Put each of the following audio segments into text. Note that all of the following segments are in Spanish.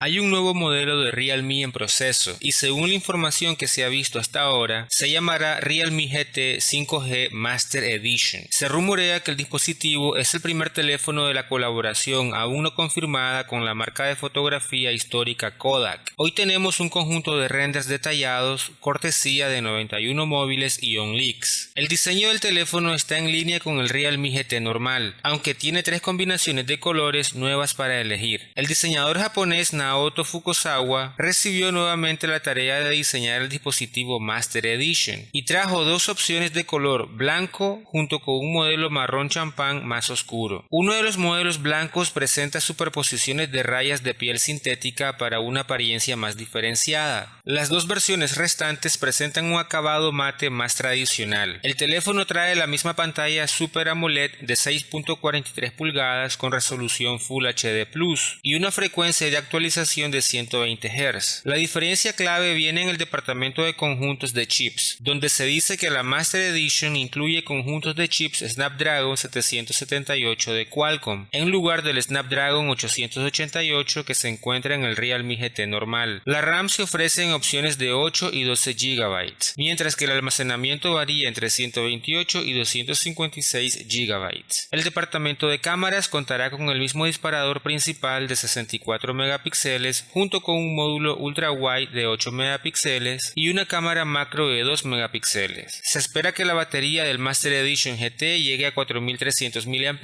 Hay un nuevo modelo de Realme en proceso y según la información que se ha visto hasta ahora, se llamará Realme GT 5G Master Edition. Se rumorea que el dispositivo es el primer teléfono de la colaboración aún no confirmada con la marca de fotografía histórica Kodak. Hoy tenemos un conjunto de renders detallados, cortesía de 91 móviles y OnLeaks. El diseño del teléfono está en línea con el Realme GT normal, aunque tiene tres combinaciones de colores nuevas para elegir. El diseñador japonés Naoto Fukusawa recibió nuevamente la tarea de diseñar el dispositivo Master Edition y trajo dos opciones de color blanco junto con un modelo marrón champán más oscuro. Uno de los modelos blancos presenta superposiciones de rayas de piel sintética para una apariencia más diferenciada. Las dos versiones restantes presentan un acabado mate más tradicional. El teléfono trae la misma pantalla Super AMOLED de 6.43 pulgadas con resolución Full HD Plus y una frecuencia de actualización de 120 Hz. La diferencia clave viene en el departamento de conjuntos de chips, donde se dice que la Master Edition incluye conjuntos de chips Snapdragon 778 de Qualcomm, en lugar del Snapdragon 888 que se encuentra en el Realme GT normal. La RAM se ofrece en opciones de 8 y 12 GB, mientras que el almacenamiento varía entre 128 y 256 GB. El departamento de cámaras contará con el mismo disparador principal de 64 megapíxeles junto con un módulo ultra wide de 8 megapíxeles y una cámara macro de 2 megapíxeles. Se espera que la batería del Master Edition GT llegue a 4300 mAh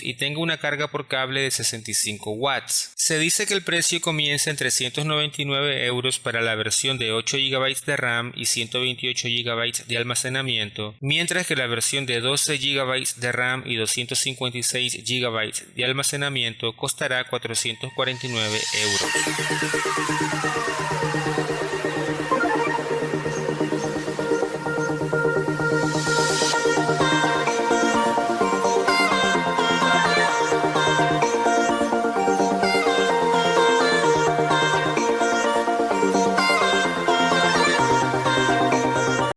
y tenga una carga por cable de 65 watts. Se dice que el precio comienza en 399 euros para la versión de 8 GB de RAM y 128 GB de almacenamiento, mientras que la versión de 12 GB de RAM y 256 GB de almacenamiento costará 449 euros.